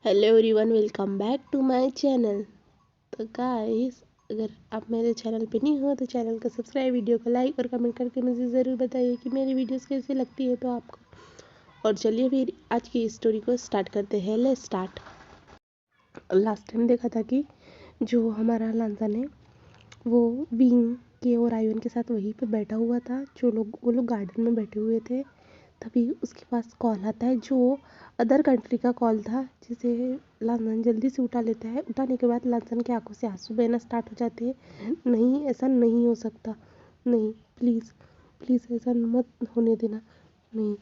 Hello everyone, welcome back to my channel. तो guys, अगर आप मेरे चैनल पे नहीं हो तो चैनल को सब्सक्राइब, वीडियो को लाइक और कमेंट करके मुझे ज़रूर बताइए कि मेरी वीडियोस कैसी लगती है तो आपको। और चलिए फिर आज की स्टोरी को स्टार्ट करते हैं। Let's start. लास्ट टाइम देखा था कि जो हमारा लांसन है वो विंग के और आयुन के साथ वहीं पे बैठा हुआ था। वो लोग गार्डन में बैठे हुए थे। तभी उसके पास कॉल आता है जो अदर कंट्री का कॉल था, जिसे लांसन जल्दी से उठा लेता है। उठाने के बाद लांसन की आंखों से आंसू बहना स्टार्ट हो जाते हैं। नहीं, ऐसा नहीं हो सकता, नहीं, प्लीज़ प्लीज़ ऐसा मत होने देना, नहीं,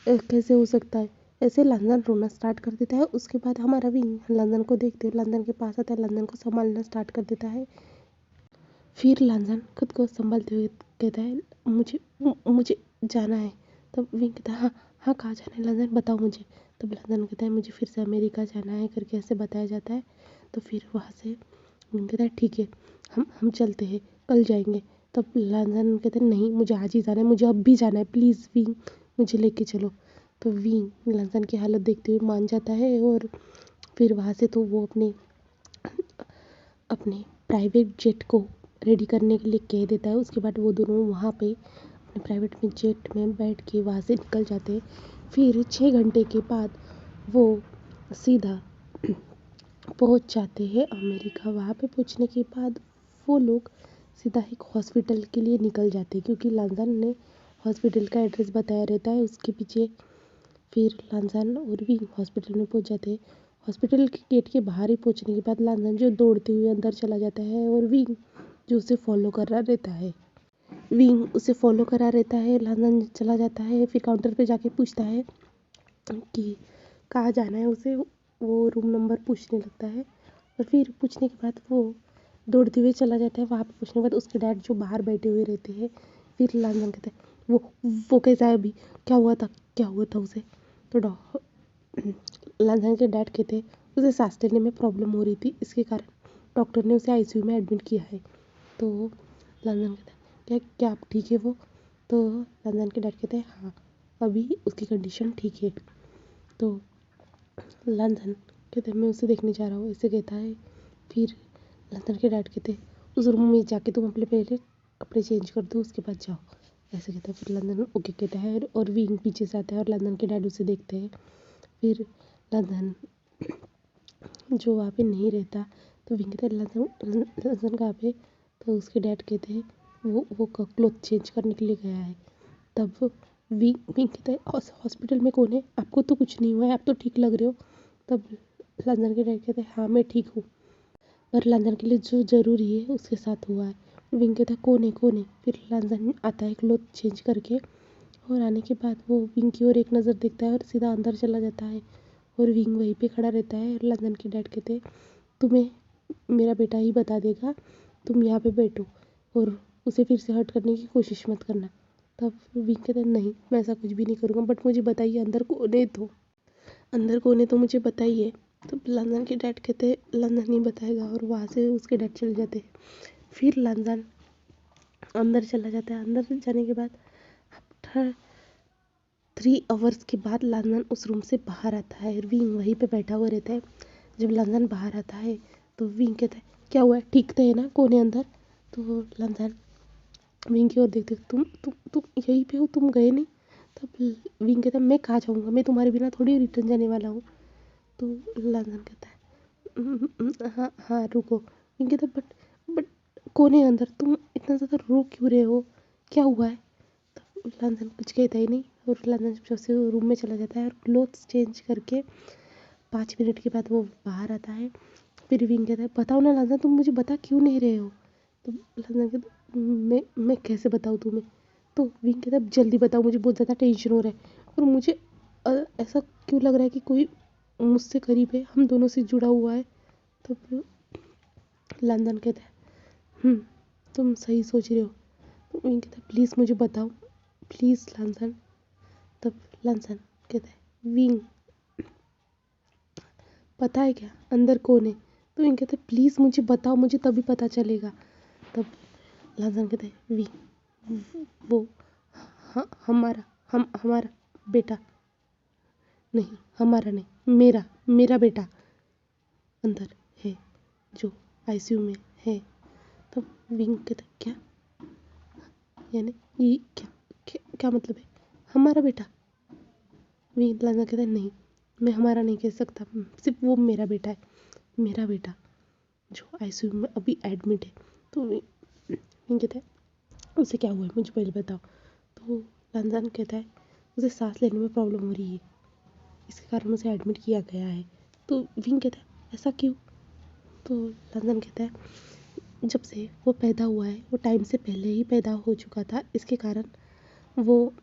कैसे हो सकता है। ऐसे लांसन रोना स्टार्ट कर देता है। उसके बाद हमारा भी लांसन को देखते हुए लांसन के पास आता है, लांसन को संभालना स्टार्ट कर देता है। फिर लांसन खुद को संभालते हुए कहता है, मुझे मुझे जाना है। तब विंग कहता है, हाँ हाँ, कहाँ जाना है लांसन, बताओ मुझे। तब लांसन कहता है, मुझे फिर से अमेरिका जाना है करके ऐसे बताया जाता है। तो फिर वहाँ से विंग कहता है, ठीक है, हम चलते हैं, कल जाएंगे। तब लांसन कहते हैं, नहीं, मुझे आज ही जाना है, मुझे अब भी जाना है, प्लीज़ विंग मुझे लेके चलो। तो विंग लांसन की हालत देखते हुए मान जाता है। और फिर वहाँ से तो वो अपने अपने प्राइवेट जेट को रेडी करने के लिए कह देता है। उसके बाद वो दोनों वहाँ पे अपने प्राइवेट में जेट में बैठ के वहाँ से निकल जाते हैं। फिर 6 घंटे के बाद वो सीधा पहुँच जाते हैं अमेरिका। वहाँ पे पहुँचने के बाद वो लोग सीधा एक हॉस्पिटल के लिए निकल जाते हैं, क्योंकि लांसन ने हॉस्पिटल का एड्रेस बताया रहता है उसके पीछे। फिर लांसन और भी हॉस्पिटल में पहुँच जाते हैं। हॉस्पिटल के गेट के बाहर ही पहुँचने के बाद लांसन जो दौड़ते हुए अंदर चला जाता है और विंग जो उसे फॉलो कर रहा रहता है। विंग उसे फॉलो करा रहता है। लांसन चला जाता है, फिर काउंटर पे जाके पूछता है कि कहाँ जाना है उसे। वो रूम नंबर पूछने लगता है और फिर पूछने के बाद वो दौड़ते हुए चला जाता है। वहाँ पे पूछने के बाद उसके डैड जो बाहर बैठे हुए रहते हैं। फिर लांसन कहता है, वो कैसा है अभी, क्या हुआ था उसे। तो लांसन के डैड कहते हैं, उसे सांस लेने में प्रॉब्लम हो रही थी, इसके कारण डॉक्टर ने उसे आईसीयू में एडमिट किया है। तो लांसन कहता है, क्या क्या आप ठीक है वो। तो लांसन के डैड कहते हैं, हाँ, अभी उसकी कंडीशन ठीक है। तो लांसन कहते हैं, मैं उसे देखने जा रहा हूँ, ऐसे कहता है। फिर लांसन के डैड कहते हैं, उस रूम में जाके तुम अपने पहले कपड़े चेंज कर दो, उसके बाद जाओ, ऐसे कहता है। फिर लांसन ओके कहता है और विंग पीछे से आता है और लांसन के डैड उसे देखते हैं। फिर लांसन जो वहाँ पे नहीं रहता, तो विंग कहता है, लांसन कहाँ पे। तो उसके डैड कहते हैं, वो क्लॉथ चेंज करने के लिए गया है। तब विंग कहता है, हॉस्पिटल में कौन है, आपको तो कुछ नहीं हुआ है, आप तो ठीक लग रहे हो। तब लांसन के डैड कहते हैं, हाँ मैं ठीक हूँ, पर लांसन के लिए जो ज़रूरी है उसके साथ हुआ है। विंग कहता है, कौन है। फिर लांसन आता है क्लॉथ चेंज करके, और आने के बाद वो विंग की ओर एक नज़र देखता है और सीधा अंदर चला जाता है। और विंग वहीं पे खड़ा रहता है। और लांसन के डैड कहते हैं, तुम्हें मेरा बेटा ही बता देगा, तुम यहाँ पे बैठो और उसे फिर से हर्ट करने की कोशिश मत करना। तब विंग कहता है, नहीं, मैं ऐसा कुछ भी नहीं करूँगा, बट मुझे बताइए अंदर कौन है तो मुझे बताइए। तो लांसन के डैड कहते हैं, लांसन नहीं बताएगा, और वहाँ से उसके डैड चले जाते हैं। फिर लांसन अंदर चला जाता है। अंदर जाने के बाद आफ्टर 3 आवर्स के बाद लांसन उस रूम से बाहर आता है और विंग वहीं पे बैठा हुआ रहता है। जब लांसन बाहर आता है तो विंग कहता है, क्या हुआ है, ठीक तो है ना, कौन है अंदर। तो लांसन विंग की ओर देखते, तुम यहीं पे हो, तुम गए नहीं। तब विंग कहता है, मैं कहाँ जाऊँगा, मैं तुम्हारे बिना थोड़ी रिटर्न जाने वाला हूँ। तो लांसन कहता है, हाँ हाँ रुको। विंग कहता है, बट कौन है अंदर, तुम इतना ज़्यादा रो क्यों रहे हो, क्या हुआ है। तो लांसन कुछ कहता ही नहीं और लांसन चुपचाप से रूम में चला जाता है और क्लोथ्स चेंज करके 5 मिनट के बाद वो बाहर आता है। फिर विंग कहता है, बताओ ना लांसन, तुम मुझे बता क्यों नहीं रहे हो। तो लांसन कहता, मैं कैसे बताऊँ तुम्हें। तो विंग कहता है, जल्दी बताओ, मुझे बहुत ज़्यादा टेंशन हो रहा है और मुझे ऐसा क्यों लग रहा है कि कोई मुझसे करीब है, हम दोनों से जुड़ा हुआ है। तो लांसन कहता है, तुम सही सोच रहे हो। तो विंग कहता है, प्लीज़ मुझे बताओ, प्लीज़ लांसन। तब लांसन कहता है, विंग पता है क्या अंदर कौन है। तो विंग कहता है, प्लीज़ मुझे बताओ, मुझे तभी पता चलेगा। तब लांसन कहता है, वो हमारा बेटा, नहीं, हमारा नहीं, मेरा बेटा। अंदर है जो आईसीयू में है। तब विंग कहता है क्या, यानी ये क्या मतलब है, हमारा बेटा? विंग लांजा कहता है नहीं, मैं हमारा नहीं कह सकता, सिर्फ वो मेरा बेटा है, मेरा बेटा जो आईसीयू में अभी एडमिट है। तो विंग कहता है उसे क्या हुआ है मुझे पहले बताओ। तो लांजान कहता है उसे सांस लेने में प्रॉब्लम हो रही है, इसके कारण उसे एडमिट किया गया है। तो विंग कहता है ऐसा क्यों? तो लांजान कहता है जब से वो पैदा हुआ है वो टाइम से पहले ही पैदा हो चुका था, इसके कारण वो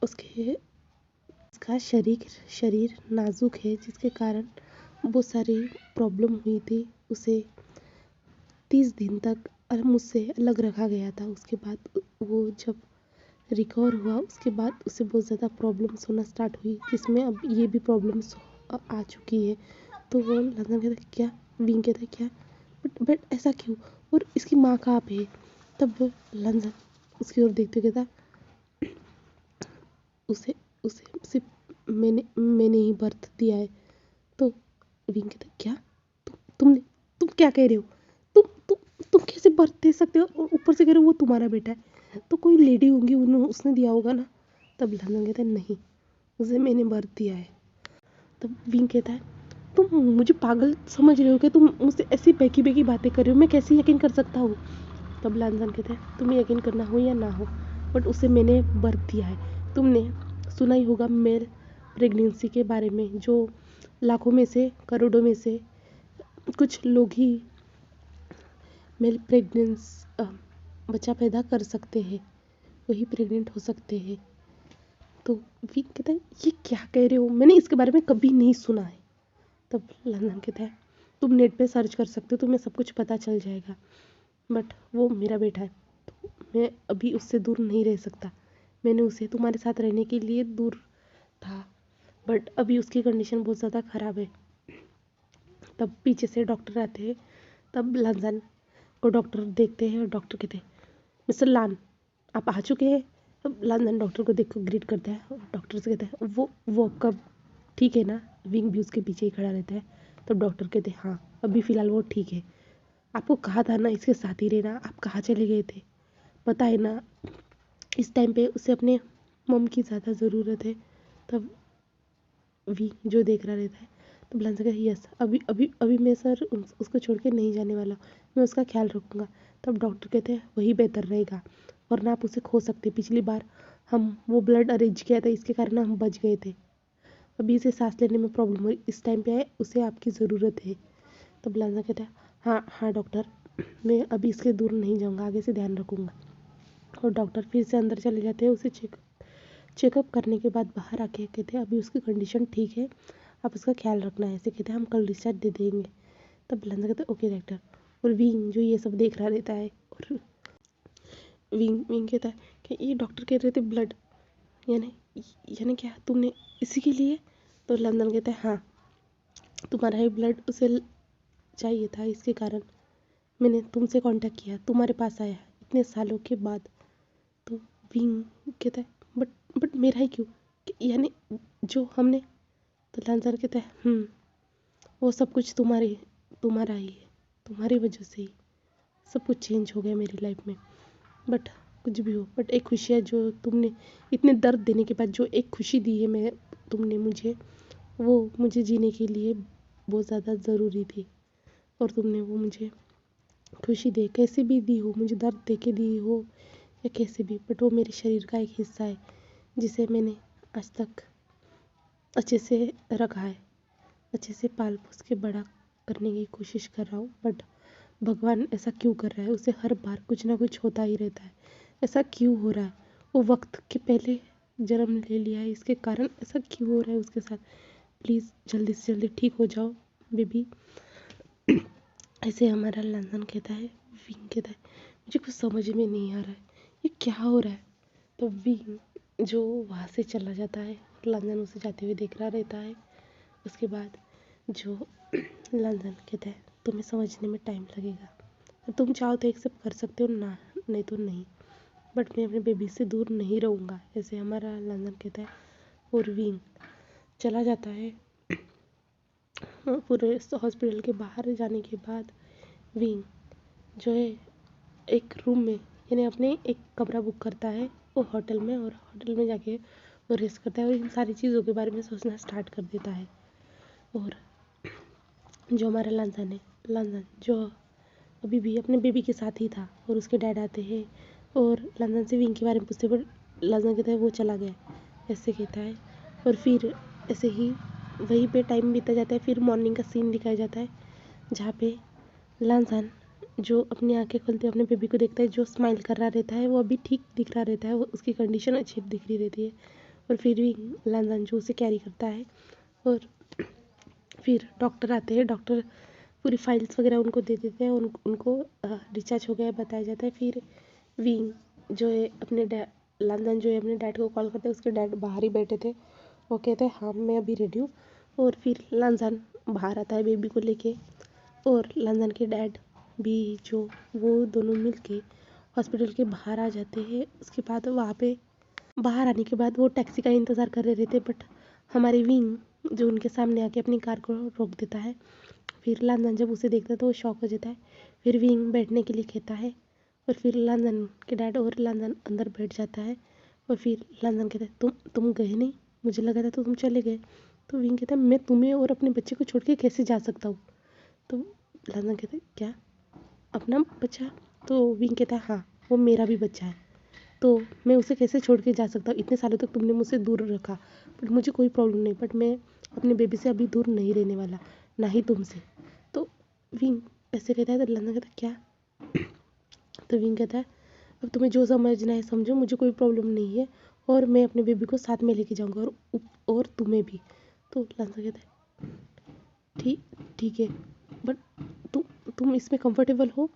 उसका शरीर नाजुक है, जिसके कारण बहुत सारी प्रॉब्लम हुई थी। उसे 30 दिन तक मुझसे अलग रखा गया था। उसके बाद वो जब रिकवर हुआ उसके बाद उसे बहुत ज़्यादा प्रॉब्लम्स होना स्टार्ट हुई, जिसमें अब ये भी प्रॉब्लम्स आ चुकी है। तो वो लंदन कहता है क्या, विंग कहता है क्या, बट ऐसा क्यों, और इसकी माँ कहाँ पे है? तब लंदन उसकी ओर देखते कहता उसे उसे सिर्फ मैंने ही बर्थ दिया है। तो विंग कहता है क्या, तुम क्या कह रहे हो? तुम तुम तुम कैसे बर्थ दे सकते हो, और ऊपर से कह रहे हो वो तुम्हारा बेटा है, तो कोई लेडी होगी उन्होंने उसने दिया होगा ना। तब लंदन कहता है नहीं, उसे मैंने बर्थ दिया है। तब विंग कहता है तुम मुझे पागल समझ रहे हो कि तुम मुझसे ऐसी बेकी बेकी बातें कर रहे हो, मैं कैसे यकीन कर सकता हूँ? तब लांजान कहता है तुम्हें यकीन करना हो या ना हो, बट उसे मैंने बर्थ दिया है। तुमने सुना ही होगा मेल प्रेगनेंसी के बारे में, जो लाखों में से करोड़ों में से कुछ लोग ही मेल प्रेगनेंस बच्चा पैदा कर सकते हैं, वही प्रेग्नेंट हो सकते हैं। तो विंग कहता है ये क्या कह रहे हो, मैंने इसके बारे में कभी नहीं सुना है। तब लंदन कहता है तुम नेट पे सर्च कर सकते हो, तुम्हें सब कुछ पता चल जाएगा, बट वो मेरा बेटा है, तो मैं अभी उससे दूर नहीं रह सकता। मैंने उसे तुम्हारे साथ रहने के लिए दूर था, बट अभी उसकी कंडीशन बहुत ज़्यादा ख़राब है। तब पीछे से डॉक्टर आते हैं। तब लंदन को डॉक्टर देखते हैं और डॉक्टर कहते हैं मिस्टर लान आप आ चुके हैं। तब लंदन डॉक्टर को देख कर ग्रीट करता है और डॉक्टर से कहता है वो कब ठीक है ना? विंग भी उसके पीछे ही खड़ा रहता है। तब डॉक्टर कहते हैं हाँ अभी फ़िलहाल वो ठीक है। आपको कहा था ना इसके साथ ही रहना, आप कहाँ चले गए थे? पता है ना इस टाइम पे उसे अपने मम की ज़्यादा ज़रूरत है। तब विंग जो देख रहा रहता है, तब लंदन कहता है यस अभी अभी अभी मैं सर उसको छोड़ के नहीं जाने वाला, मैं उसका ख्याल रखूँगा। तब डॉक्टर कहते हैं वही बेहतर रहेगा, वरना आप उसे खो सकते। पिछली बार हम वो ब्लड अरेंज किया था, इसके कारण हम बच गए थे। अभी इसे सांस लेने में प्रॉब्लम हुई, इस टाइम पे उसे आपकी ज़रूरत है। तब लांजा कहता है हाँ हाँ डॉक्टर, मैं अभी इसके दूर नहीं जाऊँगा, आगे से ध्यान रखूँगा। और डॉक्टर फिर से अंदर चले जाते हैं, उसे चेकअप करने के बाद बाहर आके कहते हैं अभी उसकी कंडीशन ठीक है, आप उसका ख्याल रखना है। ऐसे कहते हैं हम कल डिस्चार्ज दे देंगे। तब लांजा कहता है ओके डॉक्टर। और विंग जो ये सब देख रहा रहता है, और विंग कहता है कि ये डॉक्टर कह रहे थे ब्लड, यानी यानी क्या तुमने इसी के लिए? तो लंदन कहता है हाँ तुम्हारा ही ब्लड उसे चाहिए था, इसके कारण मैंने तुमसे कांटेक्ट किया, तुम्हारे पास आया इतने सालों के बाद। तो विंग कहता है बट मेरा ही क्यों, यानी जो हमने। तो लांसर कहता है वो सब कुछ तुम्हारा ही है, तुम्हारी वजह से ही सब कुछ चेंज हो गया मेरी लाइफ में। बट कुछ भी हो, बट एक खुशी है जो तुमने इतने दर्द देने के बाद जो एक खुशी दी है मैं तुमने मुझे, वो मुझे जीने के लिए बहुत ज़्यादा ज़रूरी थी। और तुमने वो मुझे खुशी दे कैसे भी दी हो, मुझे दर्द दे के दी हो या कैसे भी, बट वो मेरे शरीर का एक हिस्सा है जिसे मैंने आज तक अच्छे से रखा है, अच्छे से पाल पोस के बड़ा करने की कोशिश कर रहा हूँ। बट भगवान ऐसा क्यों कर रहा है, उसे हर बार कुछ ना कुछ होता ही रहता है, ऐसा क्यों हो रहा है? वो वक्त के पहले जन्म ले लिया है, इसके कारण ऐसा क्यों हो रहा है उसके साथ? प्लीज़ जल्दी से जल्दी ठीक हो जाओ बेबी। ऐसे हमारा लंदन कहता है, विंग कहता है मुझे कुछ समझ में नहीं आ रहा है, ये क्या हो रहा है? तो विंग जो वहाँ से चला जाता है, लंदन उसे जाते हुए देख रहा रहता है। उसके बाद जो लंदन कहता है तुम्हें समझने में टाइम लगेगा, तुम चाहो तो एक्सेप्ट कर सकते हो ना, नहीं तो नहीं, बट मैं अपने बेबी से दूर नहीं रहूँगा, ऐसे हमारा लंदन कहता है। और विंग चला जाता है पूरे हॉस्पिटल के बाहर जाने के बाद विंग जो है एक रूम में यानी अपने एक कमरा बुक करता है वो होटल में, और होटल में जाके वो रेस्ट करता है और इन सारी चीज़ों के बारे में सोचना स्टार्ट कर देता है। और जो हमारा लांसन है, लांसन जो अभी भी अपने बेबी के साथ ही था, और उसके डैड आते हैं और लांसन से विंग के बारे में पूछते, पर लांसन कहता है वो चला गया, ऐसे कहता है। और फिर ऐसे ही वहीं पे टाइम बीता जाता है। फिर मॉर्निंग का सीन दिखाया जाता है जहाँ पे लांसन जो अपनी आंखें खोलते अपने बेबी को देखता है, जो स्माइल कर रहा रहता है वो अभी ठीक दिख रहा रहता है, वो उसकी कंडीशन अच्छी दिख रही रहती है। और फिर भी लांसन जो उसे कैरी करता है, और फिर डॉक्टर आते हैं, डॉक्टर पूरी फाइल्स वगैरह उनको दे देते हैं, उनको डिस्चार्ज हो गया बताया जाता है। फिर विंग जो है अपने लांसन जो है अपने डैड को कॉल करते हैं, उसके डैड बाहर ही बैठे थे, वो कहते हैं हाँ मैं अभी रेडी हूँ। और फिर लांसन बाहर आता है बेबी को लेके, और लांसन के डैड भी जो वो दोनों मिलके हॉस्पिटल के बाहर आ जाते हैं। उसके बाद वहाँ पे बाहर आने के बाद वो टैक्सी का इंतज़ार कर रहे थे, बट हमारे विंग जो उनके सामने आके अपनी कार को रोक देता है। फिर लांसन जब उसे देखता है तो वो शॉक हो जाता है। फिर विंग बैठने के लिए कहता है, और फिर लांसन के डैड और लांसन अंदर बैठ जाता है। और फिर लांसन कहता है तुम गए नहीं, मुझे लगा था तो तुम चले गए। तो विंग कहता है मैं तुम्हें और अपने बच्चे को छोड़ के कैसे जा सकता हूँ। तो लांसन कहता है क्या अपना बच्चा। तो विंग कहता है हाँ वो मेरा भी बच्चा है, तो मैं उसे कैसे छोड़ के जा सकता हूँ। इतने सालों तक तुमने मुझसे दूर रखा, बट मुझे कोई प्रॉब्लम नहीं, बट मैं अपने बेबी से अभी दूर नहीं रहने वाला, ना ही तुमसे। तो विंग ऐसे कहता है, तो लांसन कहता है क्या। तो विंग कहता है अब तुम्हें जो समझना है समझो, मुझे कोई प्रॉब्लम नहीं है, और मैं अपने बेबी को साथ में लेके जाऊँगा, और तुम्हें भी। तो लांसन कहता है ठीक ठीक है, बट तुम इसमें कंफर्टेबल हो।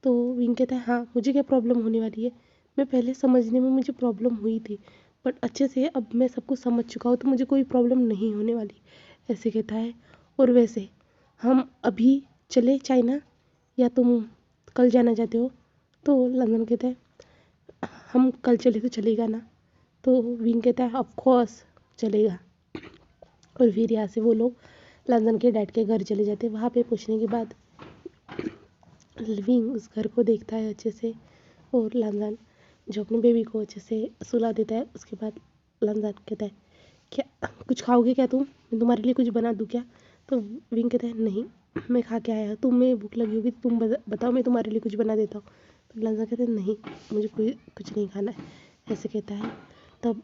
तो विंग कहता है हाँ मुझे क्या प्रॉब्लम होने वाली है, मैं पहले समझने में मुझे प्रॉब्लम हुई थी, बट अच्छे से अब मैं सब कुछ समझ चुका हूँ, तो मुझे कोई प्रॉब्लम नहीं होने वाली, ऐसे कहता है। और वैसे हम अभी चले चाइना, या तुम कल जाना चाहते हो। तो लंदन कहता है हम कल चले तो चलेगा ना। तो विंग कहता है ऑफ कोर्स चलेगा। और फिर यहाँ से वो लोग लंदन के डैड के घर चले जाते हैं। वहाँ पे पूछने के बाद विंग उस घर को देखता है अच्छे से, और लंदन जो अपने बेबी को अच्छे से सुला देता है। उसके बाद लंदन कहता है क्या कुछ खाओगे क्या तुम, मैं तुम्हारे लिए कुछ बना दूँ क्या। तो विंग कहता है नहीं मैं खा के आया, तुम्हें भूख लगी होगी तुम बताओ मैं तुम्हारे लिए कुछ बना देता हूँ। तो लंदन कहता है नहीं मुझे कुछ नहीं खाना है, ऐसे कहता है। तब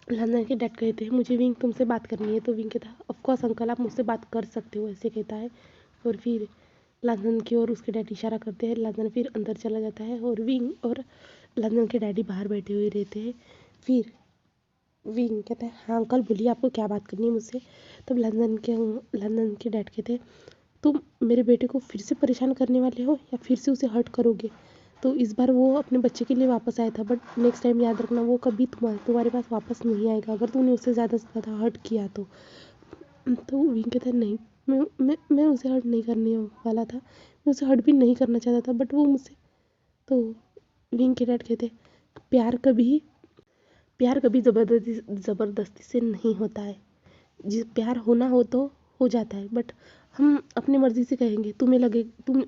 लंदन के डैड कहते हैं मुझे विंग तुमसे बात करनी है। तो विंग कहता है ऑफकोर्स अंकल आप मुझसे बात कर सकते हो, ऐसे कहता है। और फिर लंदन की ओर उसके डैडी इशारा करते हैं। लंदन फिर अंदर चला जाता है, और विंग और लंदन के डैडी बाहर बैठे हुए रहते हैं। फिर विंग कहता है हाँ अंकल बोलिए आपको क्या बात करनी है मुझसे। तब लंदन के डैड कहते हैं तुम मेरे बेटे को फिर से परेशान करने वाले हो या फिर से उसे हर्ट करोगे। तो इस बार वो अपने बच्चे के लिए वापस आया था, बट नेक्स्ट टाइम याद रखना वो कभी तुम्हारे पास वापस नहीं आएगा अगर तुमने उससे ज़्यादा से ज़्यादा हर्ट किया तो। विंग कहता है नहीं मैं उसे हर्ट नहीं करने वाला था, मैं उसे हर्ट भी नहीं करना चाहता था, बट वो मुझसे। तो विंग के डैड कहते प्यार कभी ज़बरदस्ती से नहीं होता है, जिस प्यार होना हो तो हो जाता है, बट हम अपनी मर्ज़ी से कहेंगे तुम्हें लगे तुम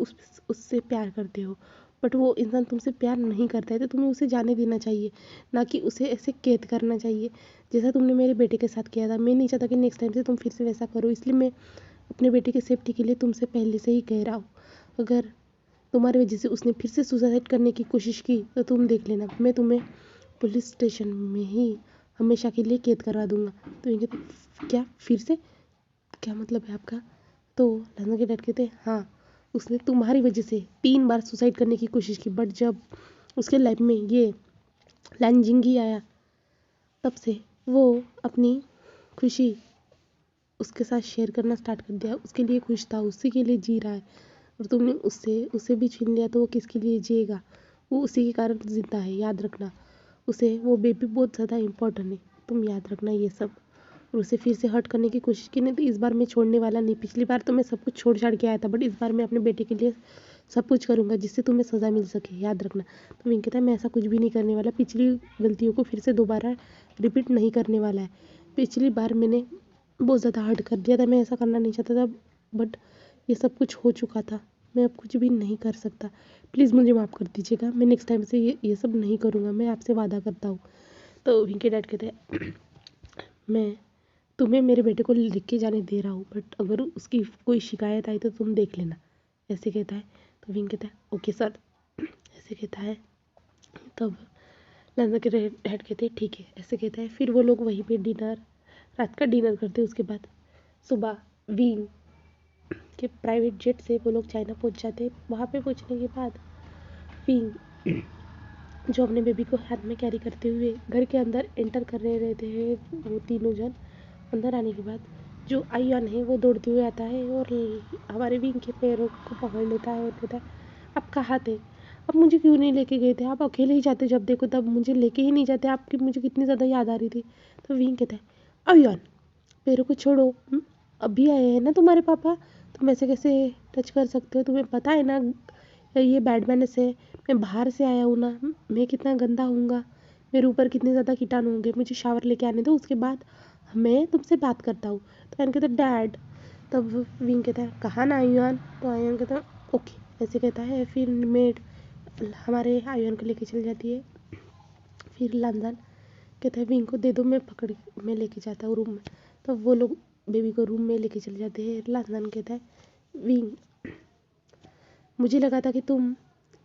उससे प्यार करते हो, बट वो इंसान तुमसे प्यार नहीं करता है तो तुम्हें उसे जाने देना चाहिए, ना कि उसे ऐसे कैद करना चाहिए जैसा तुमने मेरे बेटे के साथ किया था। मैं नहीं चाहता कि नेक्स्ट टाइम से तुम फिर से वैसा करो, इसलिए मैं अपने बेटे की सेफ्टी के लिए तुमसे पहले से ही कह रहा हूँ। अगर तुम्हारी वजह से उसने फिर से सुसाइड करने की कोशिश की तो तुम देख लेना, मैं तुम्हें पुलिस स्टेशन में ही हमेशा के लिए कैद करवा दूंगा। तो ये कहते क्या फिर से, क्या मतलब है आपका। तो लंदन के डैड कहते हैं हाँ उसने तुम्हारी वजह से 3 बार सुसाइड करने की कोशिश की, बट जब उसके लाइफ में ये लैंजिंगी आया तब से वो अपनी खुशी उसके साथ शेयर करना स्टार्ट कर दिया, उसके लिए खुश था, उसी के लिए जी रहा है। और तुमने उसे भी छीन लिया तो वो किसके लिए जिएगा, वो उसी के कारण जिंदा है, याद रखना। उसे वो बेबी बहुत ज़्यादा इम्पोर्टेंट है, तुम याद रखना ये सब। और उसे फिर से हर्ट करने की कोशिश की नहीं तो इस बार मैं छोड़ने वाला नहीं। पिछली बार तो मैं सब कुछ छोड़ छाड़ के आया था, बट इस बार मैं अपने बेटे के लिए सब कुछ करूँगा जिससे तुम्हें सज़ा मिल सके, याद रखना। तो विंग कहता है मैं ऐसा कुछ भी नहीं करने वाला, पिछली गलतियों को फिर से दोबारा रिपीट नहीं करने वाला है। पिछली बार मैंने बहुत ज़्यादा हर्ट कर दिया था। मैं ऐसा करना नहीं चाहता था, बट ये सब कुछ हो चुका था। मैं अब कुछ भी नहीं कर सकता। प्लीज़ मुझे माफ़ कर दीजिएगा। मैं नेक्स्ट टाइम से ये सब नहीं करूँगा। मैं आपसे वादा करता हूँ। तो विंकी डैड कहते हैं, मैं तुम्हें मेरे बेटे को लिख के जाने दे रहा हूँ, बट अगर उसकी कोई शिकायत आई तो तुम देख लेना, ऐसे कहता है। तो विंग कहता है ओके सर, ऐसे कहता है। तब लंदन के हेड कहते हैं ठीक है, ऐसे कहता है। फिर वो लोग वहीं पे रात का डिनर करते हैं। उसके बाद सुबह विंग के प्राइवेट जेट से वो लोग चाइना पहुंच जाते हैं। वहाँ पे पहुंचने के बाद विंग जो अपने बेबी को हाथ में कैरी करते हुए घर के अंदर एंटर कर रहे रहते हैं वो तीनों जन। अंदर आने के बाद जो आयुन है वो दौड़ते हुए आता है और हमारे विंग के पैरों को पकड़ लेता है और कहता है आप कहाँ थे, अब मुझे क्यों नहीं लेके गए थे, आप अकेले ही जाते, जब देखो तब मुझे लेके ही नहीं जाते, आपकी मुझे कितनी ज़्यादा याद आ रही थी। तो विंग कहता है आयुन पैरों को छोड़ो, अभी आए हैं ना तुम्हारे पापा, तुम ऐसे कैसे टच कर सकते हो, तुम्हें पता है ना ये बैड मैनर्स है, मैं बाहर से आया हूँ ना, मैं कितना गंदा हूँगा, मेरे ऊपर कितने ज़्यादा कीटाणु होंगे, मुझे शावर लेके आने दो, उसके बाद मैं तुमसे बात करता हूँ। तो आयन कहता है डैड। तब विंग कहता है कहाँ ना आयुन। तो आयुन कहता है ओके ऐसे कहता है। फिर मेड हमारे आयुन को लेके चल जाती है। फिर लंदन कहता है विंग को दे दो, मैं लेके जाता हूँ रूम में। तो वो लोग बेबी को रूम में लेके चले जाते हैं। लंदन कहता है विंग मुझे लगा था कि तुम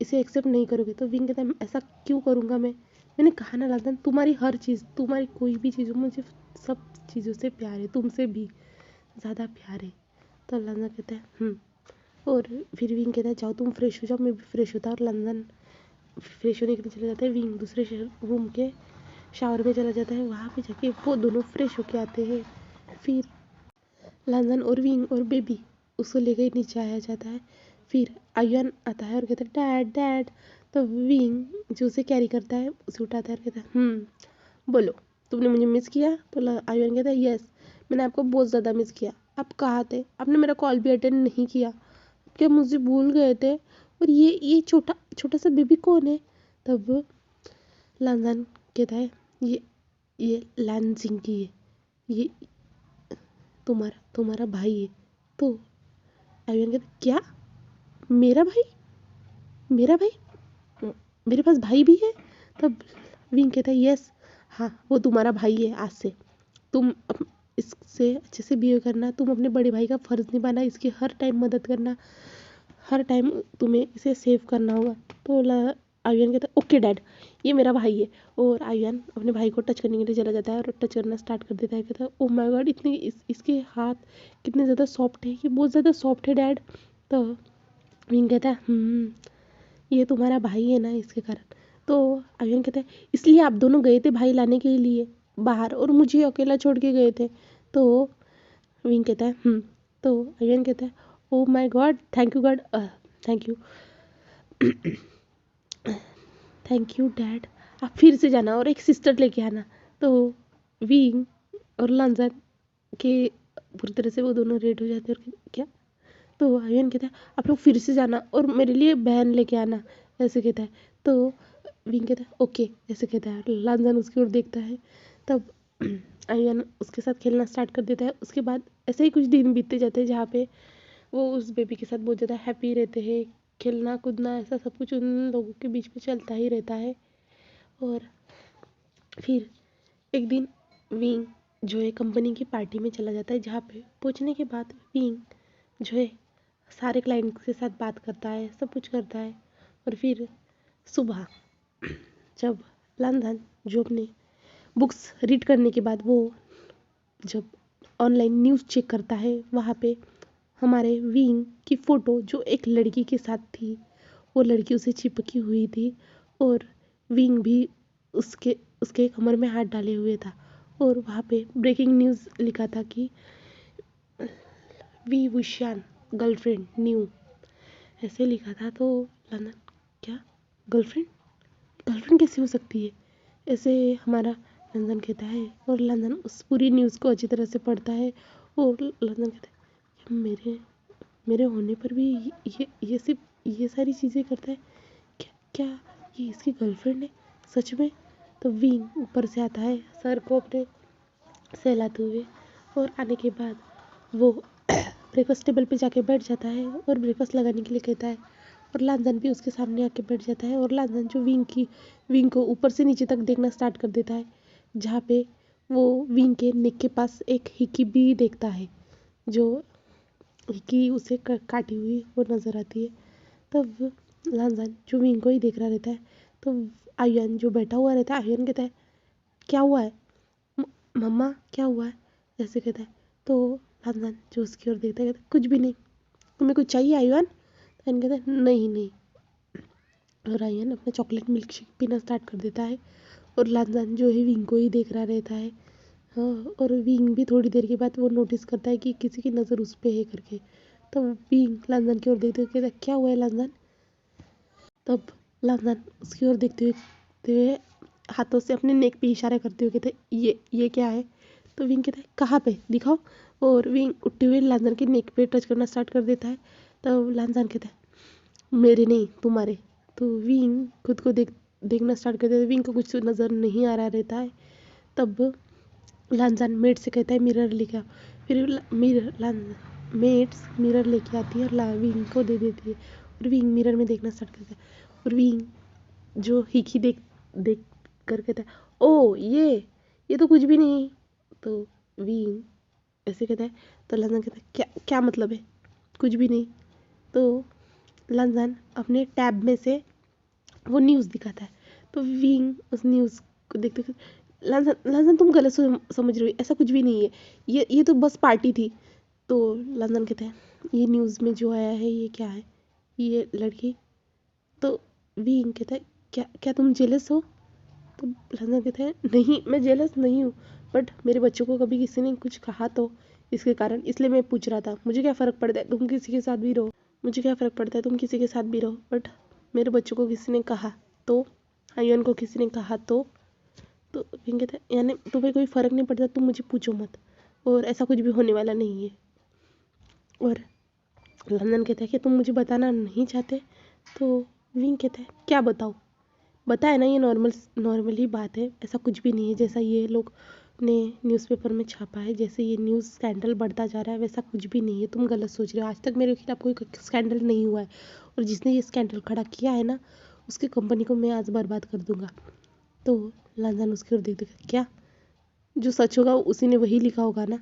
इसे एक्सेप्ट नहीं करोगे। तो विंग कहता है ऐसा क्यों करूँगा मैंने कहा ना लंदन, तुम्हारी हर चीज़, तुम्हारी कोई भी चीज़, मुझे सब चीज़ों से प्यार है, तुमसे भी ज़्यादा प्यार है। तो लंदन कहता है और फिर विंग कहता है जाओ तुम फ्रेश हो जाओ, मैं भी फ्रेश होता। और लंदन फ्रेश होने के लिए चले जाते हैं। विंग दूसरे रूम के शावर में चला जाता है। वहाँ पे जाके वो दोनों फ्रेश होके आते हैं। फिर लंदन और विंग और बेबी उसको लेकर नीचे आया जाता है। फिर आयुन आता है और कहता है डैड डैड। तो विंग जो उसे कैरी करता है उसे उठाता है और कहता है बोलो तुमने मुझे मिस किया। तो आयुन कहता है यस मैंने आपको बहुत ज़्यादा मिस किया, आप कहाँ थे, आपने मेरा कॉल भी अटेंड नहीं किया, क्या मुझे भूल गए थे, और ये छोटा छोटा सा बेबी कौन है। तब लंदन कहता है ये लैंसिंग की है, ये तुम्हारा भाई है। तो आयुन कहता क्या, मेरा भाई, मेरा भाई, मेरे पास भाई भी है। तब विंग कहता है यस हाँ वो तुम्हारा भाई है, आज से तुम इससे अच्छे से बिहेव करना, तुम अपने बड़े भाई का फ़र्ज़ निभाना, इसकी हर टाइम मदद करना, हर टाइम तुम्हें इसे सेव करना होगा। तो आयुन कहता है ओके डैड ये मेरा भाई है। और आयुन अपने भाई को टच करने के लिए चला जाता है और टच करना स्टार्ट कर देता है। कहता है ओह माय गॉड इतने इसके हाथ कितने ज़्यादा सॉफ्ट है, ये बहुत ज़्यादा सॉफ्ट है डैड। तो विंग कहता है ये तुम्हारा भाई है ना इसके कारण। तो आयुन कहता है इसलिए आप दोनों गए थे भाई लाने के लिए बाहर और मुझे अकेला छोड़ के गए थे। तो विंग कहता है तो आयुन कहता है oh my God thank you God, thank you thank you dad, आप फिर से जाना और एक सिस्टर लेके आना। तो विंग और लंदन के पूरी तरह से वो दोनों रेड हो जाते हैं। और क्या, तो आयुन कहता है आप लोग फिर से जाना और मेरे लिए बहन लेके आना, ऐसे कहता है। तो विंग कहता है ओके ऐसे कहता है। लंदन उसकी ओर देखता है। तब आयुन उसके साथ खेलना स्टार्ट कर देता है। उसके बाद ऐसे ही कुछ दिन बीतते जाते हैं जहाँ पे वो उस बेबी के साथ बहुत ज़्यादा हैप्पी रहते हैं, खेलना कूदना ऐसा सब कुछ उन लोगों के बीच में चलता ही रहता है। और फिर एक दिन विंग जो है कंपनी की पार्टी में चला जाता है, जहाँ पे पहुँचने के बाद विंग जो है सारे क्लाइंट्स के साथ बात करता है, सब कुछ करता है। और फिर सुबह जब लंदन जो अपने बुक्स रीड करने के बाद वो जब ऑनलाइन न्यूज़ चेक करता है, वहाँ पे हमारे विंग की फ़ोटो जो एक लड़की के साथ थी वो लड़की उसे चिपकी हुई थी। और विंग भी उसके उसके कमर में हाथ डाले हुए था। और वहाँ पे ब्रेकिंग न्यूज़ लिखा था कि वी विशान गर्लफ्रेंड न्यू, ऐसे लिखा था। तो लंदन क्या गर्लफ्रेंड, गर्लफ्रेंड कैसे हो सकती है, ऐसे हमारा लंदन कहता है। और लंदन उस पूरी न्यूज़ को अच्छी तरह से पढ़ता है। और लंदन कहता है मेरे मेरे होने पर भी ये सिर्फ ये सारी चीज़ें करता है, क्या क्या ये इसकी गर्लफ्रेंड है सच में। तो विंग ऊपर से आता है सर को अपने सहलाते हुए और आने के बाद वो ब्रेकफास्ट टेबल पे जाके बैठ जाता है और ब्रेकफास्ट लगाने के लिए कहता है और लांजन भी उसके सामने आके बैठ जाता है और लांजन जो विंग को ऊपर से नीचे तक देखना स्टार्ट कर देता है, जहाँ पे वो विंग के नेक के पास एक हिकी भी देखता है, जो हिकी उसे काटी हुई वो नज़र आती है। तब लांजन जो विंग को ही देख रहा रहता है, तो आयुन जो बैठा हुआ रहता है, आयुन कहता है क्या हुआ है मम्मा, क्या हुआ है, ऐसे कहता है। तो लांजन जो उसकी ओर देखता है कहता है कुछ भी नहीं, तुम्हें कुछ चाहिए आयुन? तो आयुन कहता है नहीं नहीं, और आयुन अपना चॉकलेट मिल्क शेक पीना स्टार्ट कर देता है और लांजन जो है विंग को ही देख रहा रहता है। हाँ, और विंग भी थोड़ी देर के बाद वो नोटिस करता है कि किसी की नज़र उस पर है करके। तो विंग लांजन की ओर देखते हुए कहता है क्या हुआ है लांजन? तब लांजन उसकी ओर देखते हुए हाथों से अपने नेक पे इशारा करते हुए कहते ये क्या है? तो विंग कहता है कहाँ पे दिखाओ, और विंग उठते हुए लांजन के नेक पे टच करना स्टार्ट कर देता है। तब लांजन कहता है मेरे नहीं तुम्हारे। तो विंग खुद को देखना स्टार्ट कर देता है, विंग को कुछ नज़र नहीं आ रहा रहता है। तब लांजन मेट से कहता है मिरर लेके आओ, फिर मेट्स मिरर लेके आती है और विंग को दे देती है और विंग मिरर में देखना स्टार्ट करता है और विंग जो हिकी देख कर कहता है ओ ये तो कुछ भी नहीं। तो विंग ऐसे कहता है, तो लांजन कहता है क्या मतलब है कुछ भी नहीं? तो लांजन अपने टैब में से वो न्यूज़ दिखाता है, तो विंग उस न्यूज़ को देखते लांजन तुम गलत समझ रही हो, ऐसा कुछ भी नहीं है, ये तो बस पार्टी थी। तो लांजन कहता है ये न्यूज़ में जो आया है ये क्या है, ये लड़की? तो विंग कहता है क्या तुम जेलस हो? तो लांजन कहता है नहीं मैं जेलस नहीं हूँ, बट मेरे बच्चों को कभी किसी ने कुछ कहा तो इसके कारण, इसलिए मैं पूछ रहा था। मुझे क्या फ़र्क पड़ता है तुम किसी के साथ भी रहो, मुझे क्या फ़र्क पड़ता है तुम किसी के साथ भी रहो, बट मेरे बच्चों को किसी ने कहा तो, आयुन को किसी ने कहा तो विंग कहता है यानी तुम्हें कोई फ़र्क नहीं पड़ता, तुम मुझे पूछो मत, और ऐसा कुछ भी होने वाला नहीं है। और लांजन कहता है कि तुम मुझे बताना नहीं चाहते? तो विंग कहता है क्या बताए ना, ये नॉर्मली बात है, ऐसा कुछ भी नहीं है जैसा ये लोग ने न्यूज़पेपर में छापा है, जैसे ये न्यूज़ स्कैंडल बढ़ता जा रहा है वैसा कुछ भी नहीं है, तुम गलत सोच रहे हो, आज तक मेरे खिलाफ कोई स्कैंडल नहीं हुआ है, और जिसने ये स्कैंडल खड़ा किया है ना उसकी कंपनी को मैं आज बर्बाद कर दूंगा। तो लांजन उसकी ओर देख क्या जो सच होगा उसी ने वही लिखा होगा ना?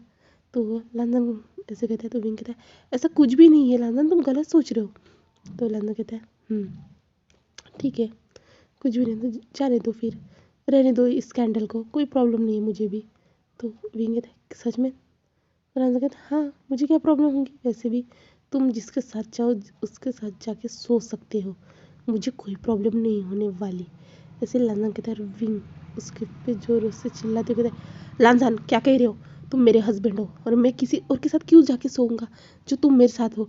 तो लांजन ऐसे कहता है, तो विंग कहता है ऐसा कुछ भी नहीं है लांजन, तुम गलत सोच रहे हो। तो लांजन कहता है ठीक है कुछ भी नहीं, तो जाने दो फिर, रहने दो इस स्कैंडल को, कोई प्रॉब्लम नहीं है मुझे भी। तो विंग कहता है सच में? तो लांजन कहता है हाँ मुझे क्या प्रॉब्लम होगी, वैसे भी तुम जिसके साथ चाहो उसके साथ जाके सो सकते हो, मुझे कोई प्रॉब्लम नहीं होने वाली। ऐसे लांजन कहता है, विंग उसके पे जोरों से चिल्लाते हुए कहता है लांजन क्या कह रहे हो, तुम मेरे हस्बैंड हो और मैं किसी और के साथ क्यों जाके सोऊंगा जो तुम मेरे साथ हो?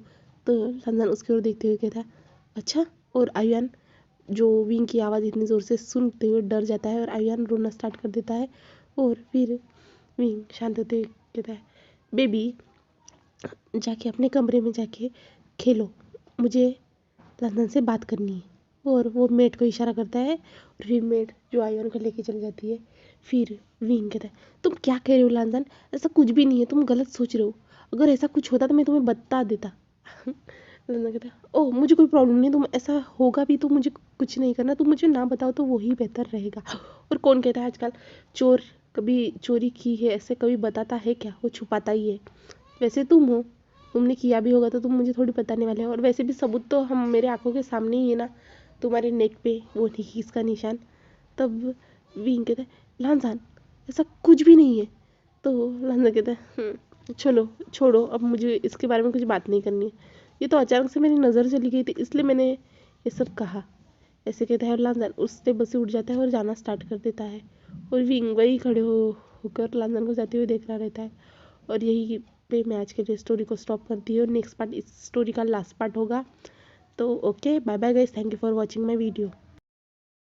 तो लांजन उसकी ओर देखते हुए कहता है अच्छा, और आयुन जो विंग की आवाज़ इतनी ज़ोर से सुनते हुए डर जाता है और आयुन रोना स्टार्ट कर देता है। और फिर विंग शांत होते हुए कहता है बेबी जाके अपने कमरे में जाके खेलो, मुझे लंदन से बात करनी है। और वो मेट को इशारा करता है और फिर मेट जो आयुन को लेके चली जाती है। फिर विंग कहता है तुम क्या कह रहे हो लंदन, ऐसा कुछ भी नहीं है, तुम गलत सोच रहे हो, अगर ऐसा कुछ होता तो मैं तुम्हें बता देता। लंदन कहता है ओह मुझे कोई प्रॉब्लम नहीं, तुम ऐसा होगा भी तो मुझे कुछ नहीं करना, तुम मुझे ना बताओ तो वही बेहतर रहेगा। और कौन कहता है आजकल चोर कभी चोरी की है ऐसे कभी बताता है क्या, वो छुपाता ही है। वैसे तुम हो, तुमने किया भी होगा तो तुम मुझे थोड़ी बताने वाले हो, और वैसे भी सबूत तो हम मेरे आंखों के सामने ही है ना, तुम्हारे नेक पे वो नीकीस का निशान। तब विंग कहता है लांजान ऐसा कुछ भी नहीं है। तो लांजान कहता है चलो छोड़ो, अब मुझे इसके बारे में कुछ बात नहीं करनी है, ये तो अचानक से मेरी नज़र चली गई थी इसलिए मैंने ये सब कहा, ऐसे कहता है। और लांजान उस टेबल से उठ जाता है और जाना स्टार्ट कर देता है, और विंग वही खड़े होकर लांजान को जाते हुए देख रहा रहता है। और यही पे मैं आज के लिए स्टोरी को स्टॉप करती हूँ, नेक्स्ट पार्ट इस स्टोरी का लास्ट पार्ट होगा। तो okay bye bye guys, thank you for watching my video.